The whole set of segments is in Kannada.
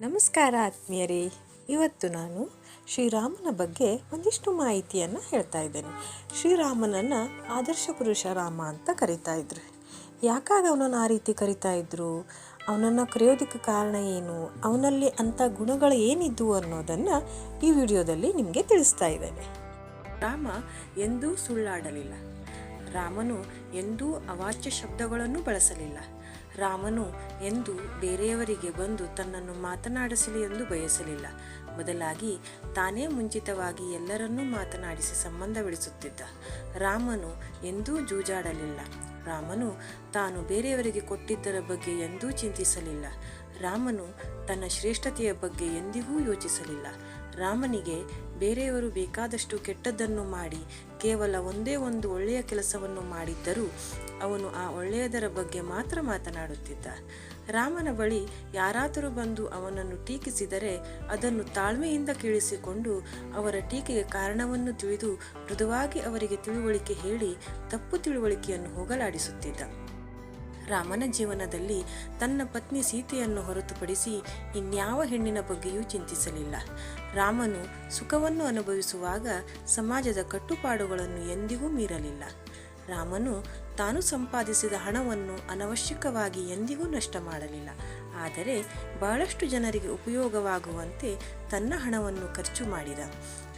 ನಮಸ್ಕಾರ ಆತ್ಮೀಯರೇ, ಇವತ್ತು ನಾನು ಶ್ರೀರಾಮನ ಬಗ್ಗೆ ಒಂದಿಷ್ಟು ಮಾಹಿತಿಯನ್ನು ಹೇಳ್ತಾ ಇದ್ದೇನೆ. ಶ್ರೀರಾಮನನ್ನು ಆದರ್ಶ ಪುರುಷ ರಾಮ ಅಂತ ಕರಿತಾ ಇದ್ರು. ಯಾಕಾಗ ಅವನನ್ನು ಆ ರೀತಿ ಕರಿತಾ ಇದ್ರು, ಅವನನ್ನು ಕರೆಯೋದಕ್ಕೆ ಕಾರಣ ಏನು, ಅವನಲ್ಲಿ ಅಂಥ ಗುಣಗಳು ಏನಿದ್ವು ಅನ್ನೋದನ್ನು ಈ ವಿಡಿಯೋದಲ್ಲಿ ನಿಮಗೆ ತಿಳಿಸ್ತಾ ಇದ್ದೇನೆ. ರಾಮ ಎಂದೂ ಸುಳ್ಳಾಡಲಿಲ್ಲ. ರಾಮನು ಎಂದೂ ಅವಾಚ್ಯ ಶಬ್ದಗಳನ್ನು ಬಳಸಲಿಲ್ಲ. ರಾಮನು ಎಂದೂ ಬೇರೆಯವರಿಗೆ ಬಂದು ತನ್ನನ್ನು ಮಾತನಾಡಿಸಲಿ ಎಂದು ಬಯಸಲಿಲ್ಲ. ಬದಲಾಗಿ ತಾನೇ ಮುಂಚಿತವಾಗಿ ಎಲ್ಲರನ್ನೂ ಮಾತನಾಡಿಸಿ ಸಂಬಂಧ ಬೆಳೆಸುತ್ತಿದ್ದ. ರಾಮನು ಎಂದೂ ಜೂಜಾಡಲಿಲ್ಲ. ರಾಮನು ತಾನು ಬೇರೆಯವರಿಗೆ ಕೊಟ್ಟಿದ್ದರ ಬಗ್ಗೆ ಎಂದೂ ಚಿಂತಿಸಲಿಲ್ಲ. ರಾಮನು ತನ್ನ ಶ್ರೇಷ್ಠತೆಯ ಬಗ್ಗೆ ಎಂದಿಗೂ ಯೋಚಿಸಲಿಲ್ಲ. ರಾಮನಿಗೆ ಬೇರೆಯವರು ಬೇಕಾದಷ್ಟು ಕೆಟ್ಟದ್ದನ್ನು ಮಾಡಿ ಕೇವಲ ಒಂದೇ ಒಂದು ಒಳ್ಳೆಯ ಕೆಲಸವನ್ನು ಮಾಡಿದ್ದರೂ ಅವನು ಆ ಒಳ್ಳೆಯದರ ಬಗ್ಗೆ ಮಾತ್ರ ಮಾತನಾಡುತ್ತಿದ್ದ. ರಾಮನ ಬಳಿ ಯಾರಾದರೂ ಬಂದು ಅವನನ್ನು ಟೀಕಿಸಿದರೆ ಅದನ್ನು ತಾಳ್ಮೆಯಿಂದ ಕೇಳಿಸಿಕೊಂಡು ಅವರ ಟೀಕೆಗೆ ಕಾರಣವನ್ನು ತಿಳಿದು ಮೃದುವಾಗಿ ಅವರಿಗೆ ತಿಳುವಳಿಕೆ ಹೇಳಿ ತಪ್ಪು ತಿಳುವಳಿಕೆಯನ್ನು ಹೋಗಲಾಡಿಸುತ್ತಿದ್ದ. ರಾಮನ ಜೀವನದಲ್ಲಿ ತನ್ನ ಪತ್ನಿ ಸೀತೆಯನ್ನು ಹೊರತುಪಡಿಸಿ ಇನ್ಯಾವ ಹೆಣ್ಣಿನ ಬಗ್ಗೆಯೂ ಚಿಂತಿಸಲಿಲ್ಲ. ರಾಮನು ಸುಖವನ್ನು ಅನುಭವಿಸುವಾಗ ಸಮಾಜದ ಕಟ್ಟುಪಾಡುಗಳನ್ನು ಎಂದಿಗೂ ಮೀರಲಿಲ್ಲ. ರಾಮನು ತಾನು ಸಂಪಾದಿಸಿದ ಹಣವನ್ನು ಅನವಶ್ಯಕವಾಗಿ ಎಂದಿಗೂ ನಷ್ಟ ಮಾಡಲಿಲ್ಲ. ಆದರೆ ಬಹಳಷ್ಟು ಜನರಿಗೆ ಉಪಯೋಗವಾಗುವಂತೆ ತನ್ನ ಹಣವನ್ನು ಖರ್ಚು ಮಾಡಿದ.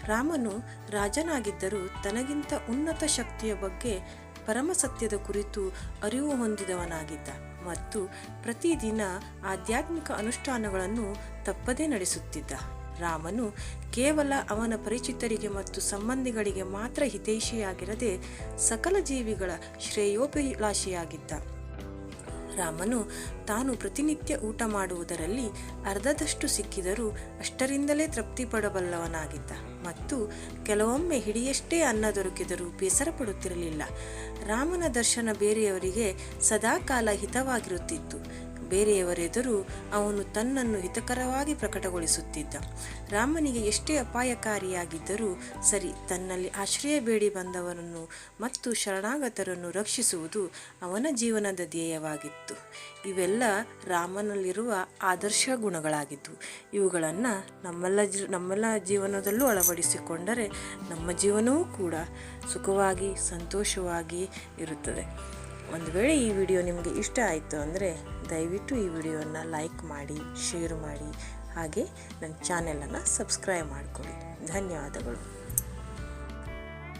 ರಾಮನು ರಾಜನಾಗಿದ್ದರೂ ತನಗಿಂತ ಉನ್ನತ ಶಕ್ತಿಯ ಬಗ್ಗೆ ಪರಮಸತ್ಯದ ಕುರಿತು ಅರಿವು ಹೊಂದಿದವನಾಗಿದ್ದ ಮತ್ತು ಪ್ರತಿದಿನ ಆಧ್ಯಾತ್ಮಿಕ ಅನುಷ್ಠಾನಗಳನ್ನು ತಪ್ಪದೇ ನಡೆಸುತ್ತಿದ್ದ. ರಾಮನು ಕೇವಲ ಅವನ ಪರಿಚಿತರಿಗೆ ಮತ್ತು ಸಂಬಂಧಿಗಳಿಗೆ ಮಾತ್ರ ಹಿತೈಷಿಯಾಗಿರದೆ ಸಕಲ ಜೀವಿಗಳ ಶ್ರೇಯೋಭಿಲಾಷಿಯಾಗಿದ್ದ. ರಾಮನು ತಾನು ಪ್ರತಿನಿತ್ಯ ಊಟ ಮಾಡುವುದರಲ್ಲಿ ಅರ್ಧದಷ್ಟು ಸಿಕ್ಕಿದರೂ ಅಷ್ಟರಿಂದಲೇ ತೃಪ್ತಿ ಪಡಬಲ್ಲವನಾಗಿದ್ದ ಮತ್ತು ಕೆಲವೊಮ್ಮೆ ಹಿಡಿಯಷ್ಟೇ ಅನ್ನ ದೊರಕಿದರೂ ಬೇಸರ ಪಡುತ್ತಿರಲಿಲ್ಲ. ರಾಮನ ದರ್ಶನ ಬೇರೆಯವರಿಗೆ ಸದಾಕಾಲ ಹಿತವಾಗಿರುತ್ತಿತ್ತು. ಬೇರೆಯವರೆದುರು ಅವನು ತನ್ನನ್ನು ಹಿತಕರವಾಗಿ ಪ್ರಕಟಗೊಳಿಸುತ್ತಿದ್ದ. ರಾಮನಿಗೆ ಎಷ್ಟೇ ಅಪಾಯಕಾರಿಯಾಗಿದ್ದರೂ ಸರಿ, ತನ್ನಲ್ಲಿ ಆಶ್ರಯ ಬೇಡಿ ಬಂದವರನ್ನು ಮತ್ತು ಶರಣಾಗತರನ್ನು ರಕ್ಷಿಸುವುದು ಅವನ ಜೀವನದ ಧ್ಯೇಯವಾಗಿತ್ತು. ಇವೆಲ್ಲ ರಾಮನಲ್ಲಿರುವ ಆದರ್ಶ ಗುಣಗಳಾಗಿದ್ದವು. ಇವುಗಳನ್ನು ನಮ್ಮೆಲ್ಲ ಜೀವನದಲ್ಲೂ ಅಳವಡಿಸಿಕೊಂಡರೆ ನಮ್ಮ ಜೀವನವೂ ಕೂಡ ಸುಖವಾಗಿ ಸಂತೋಷವಾಗಿ ಇರುತ್ತದೆ. ಒಂದು ವೇಳೆ ಈ ವಿಡಿಯೋ ನಿಮಗೆ ಇಷ್ಟ ಆಯಿತು ಅಂದರೆ ದಯವಿಟ್ಟು ಈ ವಿಡಿಯೋವನ್ನು ಲೈಕ್ ಮಾಡಿ, ಶೇರ್ ಮಾಡಿ, ಹಾಗೆ ನನ್ನ ಚಾನೆಲನ್ನು ಸಬ್ಸ್ಕ್ರೈಬ್ ಮಾಡಿಕೊಳ್ಳಿ. ಧನ್ಯವಾದಗಳು.